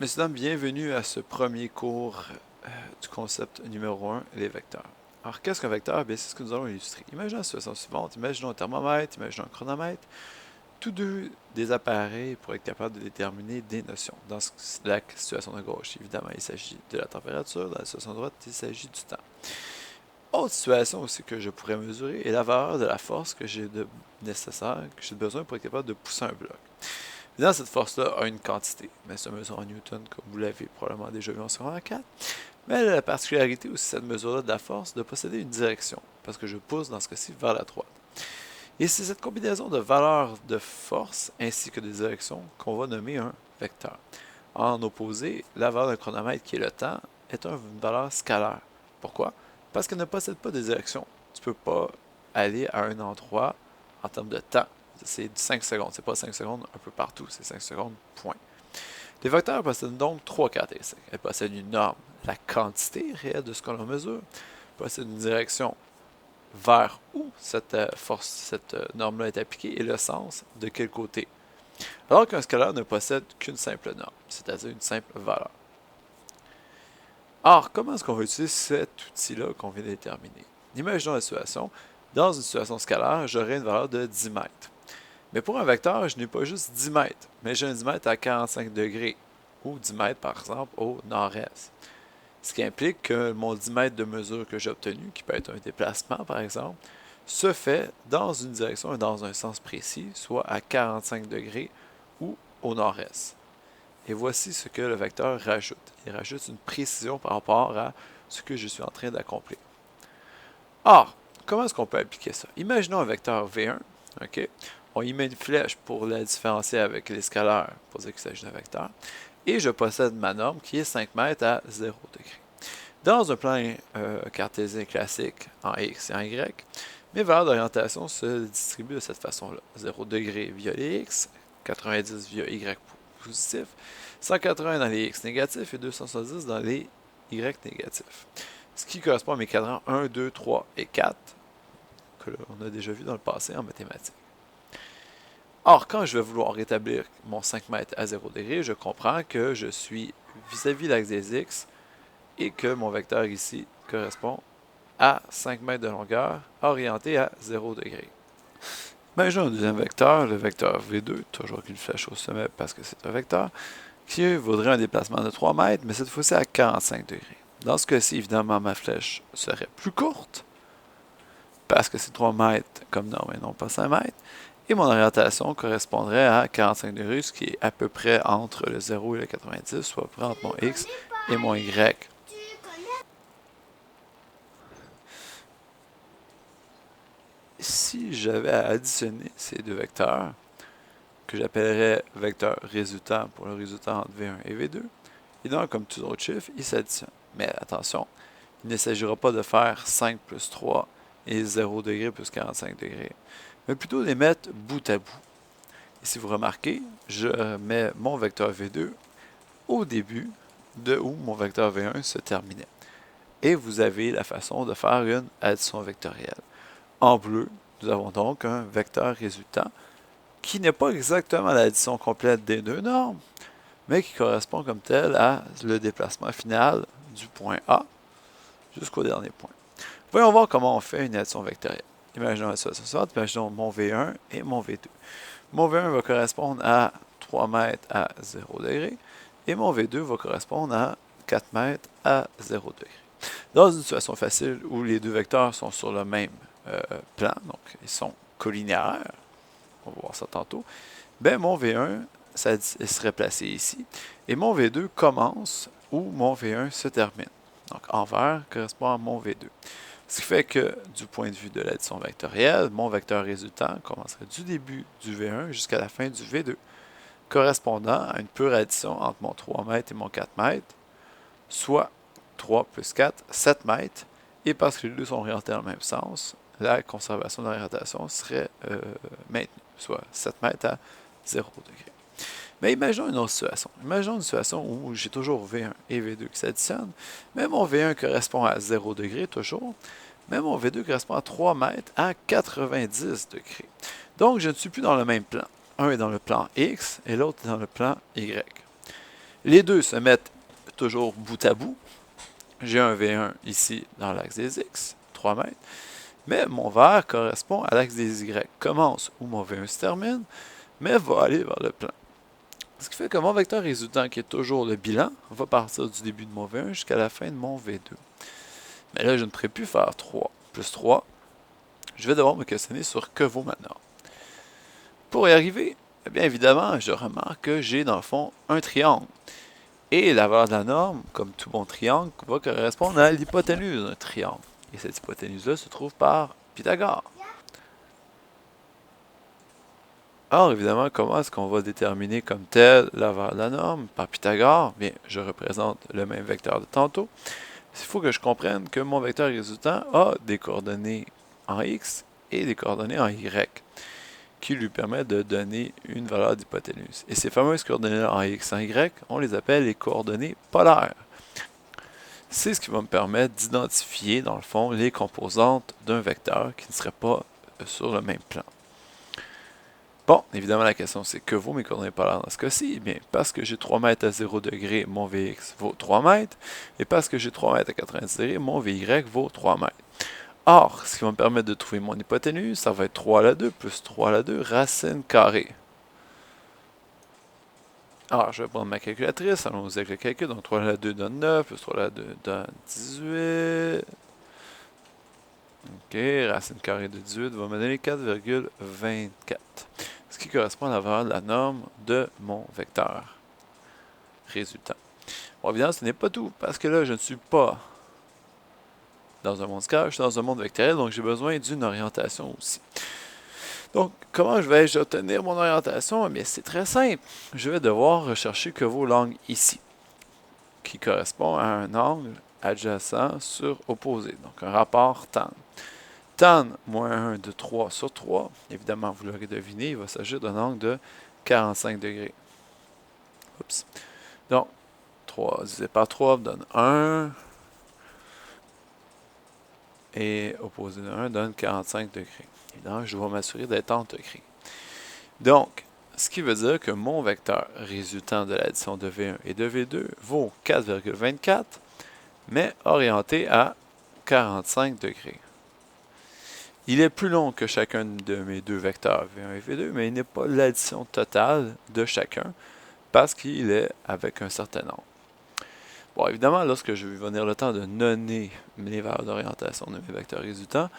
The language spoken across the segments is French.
Messieurs, dames, bienvenue à ce premier cours du concept numéro un, les vecteurs. Alors, qu'est-ce qu'un vecteur? Bien, c'est ce que nous allons illustrer. Imaginons la situation suivante. Imaginons un thermomètre, imaginons un chronomètre. Tous deux des appareils pour être capables de déterminer des notions. Dans la situation de gauche, évidemment, il s'agit de la température. Dans la situation de droite, il s'agit du temps. Autre situation aussi que je pourrais mesurer est la valeur de la force que j'ai de nécessaire, que j'ai besoin pour être capable de pousser un bloc. Évidemment, cette force-là a une quantité, mais se mesure en newton, comme vous l'avez probablement déjà vu en secondaire 4. Mais elle a la particularité aussi, cette mesure-là de la force, de posséder une direction, parce que je pousse dans ce cas-ci vers la droite. Et c'est cette combinaison de valeurs de force ainsi que de direction qu'on va nommer un vecteur. En opposé, la valeur d'un chronomètre, qui est le temps, est une valeur scalaire. Pourquoi? Parce qu'elle ne possède pas de direction. Tu ne peux pas aller à un endroit en termes de temps. C'est 5 secondes. C'est pas 5 secondes un peu partout, c'est 5 secondes, point. Les vecteurs possèdent donc trois caractéristiques. Elles possèdent une norme, la quantité réelle de ce que l'on mesure, possèdent une direction vers où cette force, cette norme-là est appliquée et le sens de quel côté. Alors qu'un scalaire ne possède qu'une simple norme, c'est-à-dire une simple valeur. Or, comment est-ce qu'on va utiliser cet outil-là qu'on vient de déterminer? Imaginons la situation. Dans une situation scalaire, j'aurai une valeur de 10 mètres. Mais pour un vecteur, je n'ai pas juste 10 mètres, mais j'ai un 10 mètres à 45 degrés, ou 10 mètres par exemple au nord-est. Ce qui implique que mon 10 mètres de mesure que j'ai obtenu, qui peut être un déplacement par exemple, se fait dans une direction et dans un sens précis, soit à 45 degrés ou au nord-est. Et voici ce que le vecteur rajoute. Il rajoute une précision par rapport à ce que je suis en train d'accomplir. Or, comment est-ce qu'on peut appliquer ça? Imaginons un vecteur V1, ok? On y met une flèche pour la différencier avec les scalaires, pour dire qu'il s'agit d'un vecteur. Et je possède ma norme qui est 5 mètres à 0 degré. Dans un plan cartésien classique en X et en Y, mes valeurs d'orientation se distribuent de cette façon-là. 0 degré via les X, 90 via Y positif, 180 dans les X négatifs et 270 dans les Y négatifs. Ce qui correspond à mes cadrans 1, 2, 3 et 4, que l'on a déjà vu dans le passé en mathématiques. Or, quand je vais vouloir rétablir mon 5 mètres à 0 degré, je comprends que je suis vis-à-vis l'axe des X et que mon vecteur ici correspond à 5 mètres de longueur orienté à 0 degré. Imaginons un deuxième vecteur, le vecteur V2, toujours qu'une flèche au sommet parce que c'est un vecteur, qui vaudrait un déplacement de 3 mètres, mais cette fois-ci à 45 degrés. Dans ce cas-ci, évidemment, ma flèche serait plus courte, parce que c'est 3 mètres comme norme et non pas 5 mètres, et mon orientation correspondrait à 45 degrés, ce qui est à peu près entre le 0 et le 90, soit à peu près entre mon X et mon Y. Si j'avais à additionner ces deux vecteurs, que j'appellerais vecteur résultant pour le résultat entre V1 et V2, et donc comme tous autres chiffres, ils s'additionnent. Mais attention, il ne s'agira pas de faire 5 plus 3 et 0 degré plus 45 degrés, mais plutôt les mettre bout à bout. Et si vous remarquez, je mets mon vecteur V2 au début de où mon vecteur V1 se terminait. Et vous avez la façon de faire une addition vectorielle. En bleu, nous avons donc un vecteur résultant qui n'est pas exactement l'addition complète des deux normes, mais qui correspond comme tel à le déplacement final du point A jusqu'au dernier point. Voyons voir comment on fait une addition vectorielle. Imaginons la situation suivante, imaginons mon V1 et mon V2. Mon V1 va correspondre à 3 mètres à 0 degré et mon V2 va correspondre à 4 mètres à 0 degré. Dans une situation facile où les deux vecteurs sont sur le même plan, donc ils sont collinéaires, on va voir ça tantôt, ben mon V1 serait placé ici et mon V2 commence où mon V1 se termine. Donc en vert correspond à mon V2. Ce qui fait que du point de vue de l'addition vectorielle, mon vecteur résultant commencerait du début du V1 jusqu'à la fin du V2, correspondant à une pure addition entre mon 3 mètres et mon 4 mètres, soit 3 plus 4, 7 mètres, et parce que les deux sont orientés dans le même sens, la conservation d'orientation serait maintenue, soit 7 mètres à 0 degré. Mais imaginons une autre situation. Imaginons une situation où j'ai toujours V1 et V2 qui s'additionnent, mais mon V1 correspond à 0 degré toujours, mais mon V2 correspond à 3 mètres à 90 degrés. Donc, je ne suis plus dans le même plan. Un est dans le plan X et l'autre est dans le plan Y. Les deux se mettent toujours bout à bout. J'ai un V1 ici dans l'axe des X, 3 mètres, mais mon vert correspond à l'axe des Y. Commence où mon V1 se termine, mais va aller vers le plan. Ce qui fait que mon vecteur résultant, qui est toujours le bilan, va partir du début de mon V1 jusqu'à la fin de mon V2. Mais là, je ne pourrai plus faire 3 plus 3. Je vais devoir me questionner sur que vaut ma norme. Pour y arriver, eh bien évidemment, je remarque que j'ai dans le fond un triangle. Et la valeur de la norme, comme tout bon triangle, va correspondre à l'hypoténuse d'un triangle. Et cette hypoténuse-là se trouve par Pythagore. Or, évidemment, comment est-ce qu'on va déterminer comme tel la valeur de la norme par Pythagore? Bien, je représente le même vecteur de tantôt. Il faut que je comprenne que mon vecteur résultant a des coordonnées en x et des coordonnées en y, qui lui permettent de donner une valeur d'hypoténuse. Et ces fameuses coordonnées en x et en y, on les appelle les coordonnées polaires. C'est ce qui va me permettre d'identifier, dans le fond, les composantes d'un vecteur qui ne serait pas sur le même plan. Bon, évidemment, la question c'est que vaut mes coordonnées polaires dans ce cas-ci? Bien, parce que j'ai 3 mètres à 0 degré, mon Vx vaut 3 mètres, et parce que j'ai 3 mètres à 90 degrés, mon Vy vaut 3 mètres. Or, ce qui va me permettre de trouver mon hypoténuse, ça va être 3 à la 2 plus 3 à la 2 racine carrée. Alors, je vais prendre ma calculatrice, allons-y avec le calcul. Donc, 3 à la 2 donne 9, plus 3 à la 2 donne 18. Ok, racine carrée de 18 va me donner 4,24. Ce qui correspond à la valeur de la norme de mon vecteur résultant. Bon, évidemment, ce n'est pas tout, parce que là, je ne suis pas dans un monde scalaire, je suis dans un monde vectoriel, donc j'ai besoin d'une orientation aussi. Donc, comment vais-je obtenir mon orientation? Eh bien, c'est très simple. Je vais devoir rechercher que vaut l'angle ici, qui correspond à un angle adjacent sur opposé, donc un rapport tan. Tan moins 1 de 3 sur 3, évidemment, vous l'aurez deviné, il va s'agir d'un angle de 45 degrés. Oups. Donc, 3 divisé par 3 donne 1. Et opposé de 1 donne 45 degrés. Évidemment, je vais m'assurer d'être en degrés. Donc, ce qui veut dire que mon vecteur résultant de l'addition de V1 et de V2 vaut 4,24, mais orienté à 45 degrés. Il est plus long que chacun de mes deux vecteurs V1 et V2, mais il n'est pas l'addition totale de chacun parce qu'il est avec un certain nombre. Bon, évidemment, lorsque je vais venir le temps de nommer les valeurs d'orientation de mes vecteurs résultants,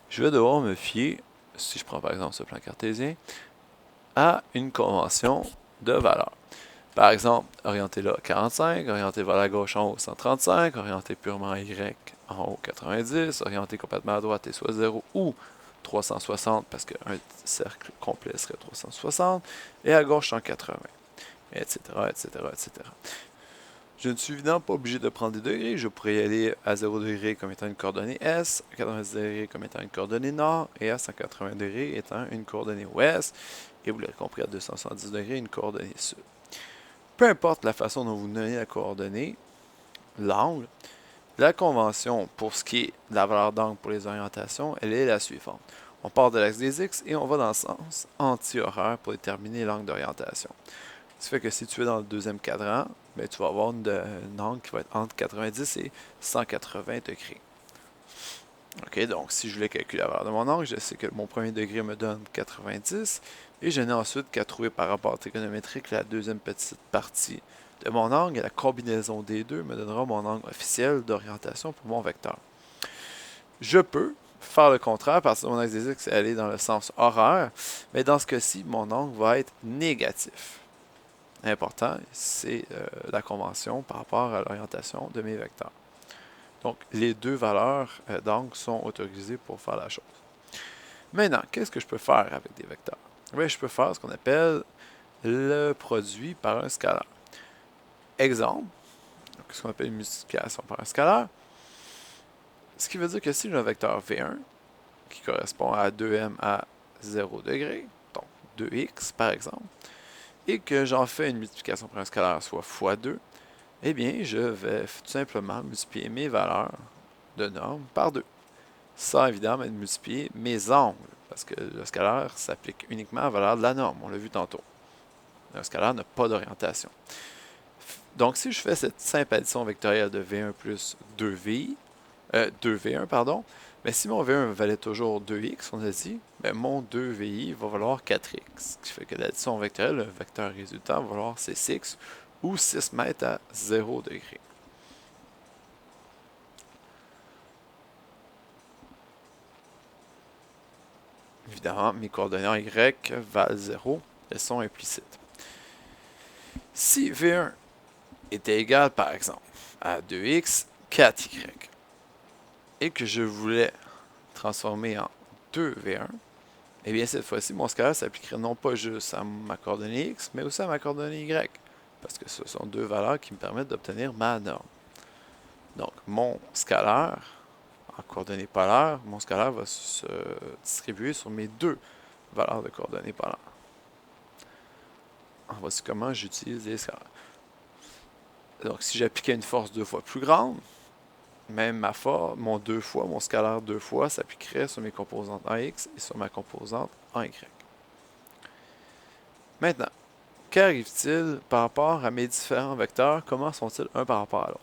je vais devoir me fier, si je prends par exemple ce plan cartésien, à une convention de valeurs. Par exemple, orienté là 45, orienté vers la gauche en haut 135, orienté purement Y en haut 90, orienté complètement à droite et soit 0 ou 360 parce qu'un cercle complet serait 360, et à gauche 180, etc., etc., etc. Je ne suis évidemment pas obligé de prendre des degrés. Je pourrais y aller à 0 degré comme étant une coordonnée S, à 90 degrés comme étant une coordonnée nord, et à 180 degrés étant une coordonnée ouest, et vous l'avez compris, à 270 degrés, une coordonnée sud. Peu importe la façon dont vous nommez la coordonnée, l'angle, la convention pour ce qui est de la valeur d'angle pour les orientations, elle est la suivante. On part de l'axe des X et on va dans le sens anti-horaire pour déterminer l'angle d'orientation. Ça fait que si tu es dans le deuxième cadran, bien, tu vas avoir une angle qui va être entre 90 et 180 degrés. OK, donc si je voulais calculer la valeur de mon angle, je sais que mon premier degré me donne 90 et je n'ai ensuite qu'à trouver par rapport trigonométrique la deuxième petite partie de mon angle et la combinaison des deux me donnera mon angle officiel d'orientation pour mon vecteur. Je peux faire le contraire, parce que mon axe des X est aller dans le sens horaire, mais dans ce cas-ci, mon angle va être négatif. Important, c'est la convention par rapport à l'orientation de mes vecteurs. Donc, les deux valeurs d'angle sont autorisées pour faire la chose. Maintenant, qu'est-ce que je peux faire avec des vecteurs? Bien, je peux faire ce qu'on appelle le produit par un scalaire. Exemple, ce qu'on appelle une multiplication par un scalaire. Ce qui veut dire que si j'ai un vecteur V1 qui correspond à 2m à 0 degré, donc 2x par exemple, et que j'en fais une multiplication par un scalaire, soit x2, eh bien, je vais tout simplement multiplier mes valeurs de norme par 2. Ça, évidemment, de multiplier mes angles, parce que le scalaire s'applique uniquement à la valeur de la norme, on l'a vu tantôt. Un scalaire n'a pas d'orientation. Donc, si je fais cette simple addition vectorielle de V1 plus 2V1, pardon, mais si mon V1 valait toujours 2x, on a dit, ben mon 2VI va valoir 4x. Ce qui fait que l'addition vectorielle, le vecteur résultant, va valoir 6x ou 6 mètres à 0 degré. Évidemment, mes coordonnées en y valent 0, elles sont implicites. Si V1 était égal, par exemple, à 2x, 4y, et que je voulais transformer en 2V1, eh bien cette fois-ci, mon scalaire s'appliquerait non pas juste à ma coordonnée x, mais aussi à ma coordonnée y, parce que ce sont deux valeurs qui me permettent d'obtenir ma norme. Donc, mon scalaire, en coordonnées polaires, mon scalaire va se distribuer sur mes deux valeurs de coordonnées polaires. Voici comment j'utilise les scalaires. Donc, si j'appliquais une force 2 fois plus grande, même ma force, mon scalaire 2 fois s'appliquerait sur mes composantes en x et sur ma composante en y. Maintenant, qu'arrive-t-il par rapport à mes différents vecteurs? Comment sont-ils un par rapport à l'autre?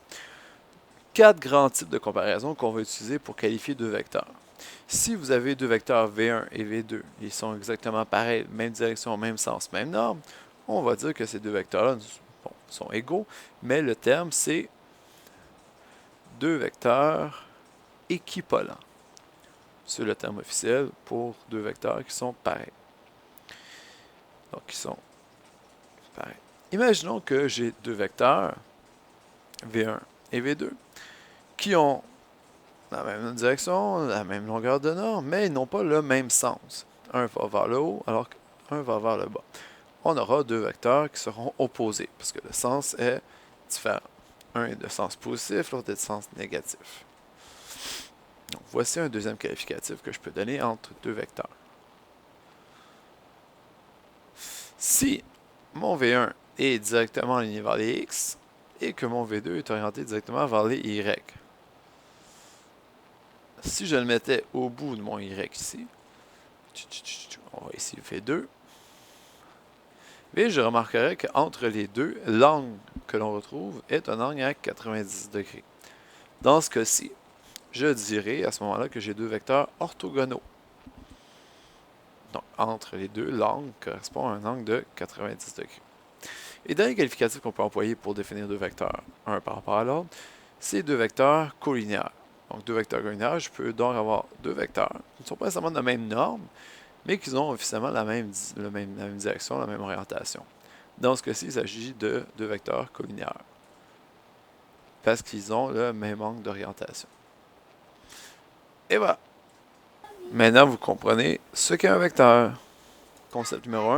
4 grands types de comparaison qu'on va utiliser pour qualifier deux vecteurs. Si vous avez deux vecteurs V1 et V2, ils sont exactement pareils, même direction, même sens, même norme, on va dire que ces deux vecteurs-là sont égaux, mais le terme c'est deux vecteurs équivalents. C'est le terme officiel pour deux vecteurs qui sont pareils. Donc, qui sont pareils. Imaginons que j'ai deux vecteurs, V1 et V2, qui ont la même direction, la même longueur de norme, mais ils n'ont pas le même sens. Un va vers le haut, alors qu'un va vers le bas. On aura deux vecteurs qui seront opposés, parce que le sens est différent. Un est de sens positif, l'autre est de sens négatif. Donc, voici un deuxième qualificatif que je peux donner entre deux vecteurs. Si mon V1 est directement aligné vers les X et que mon V2 est orienté directement vers les Y, si je le mettais au bout de mon Y ici, on va ici V2, et je remarquerai qu'entre les deux, l'angle que l'on retrouve est un angle à 90 degrés. Dans ce cas-ci, je dirais à ce moment-là que j'ai deux vecteurs orthogonaux. Donc, entre les deux, l'angle correspond à un angle de 90 degrés. Et dernier qualificatif qu'on peut employer pour définir deux vecteurs, un par rapport à l'autre, c'est deux vecteurs collinéaires. Donc, deux vecteurs collinéaires, je peux donc avoir deux vecteurs qui ne sont pas nécessairement de la même norme, mais qui ont officiellement la même direction, la même orientation. Dans ce cas-ci, il s'agit de deux vecteurs collinéaires, parce qu'ils ont le même angle d'orientation. Et voilà. Maintenant, vous comprenez ce qu'est un vecteur. Concept numéro 1,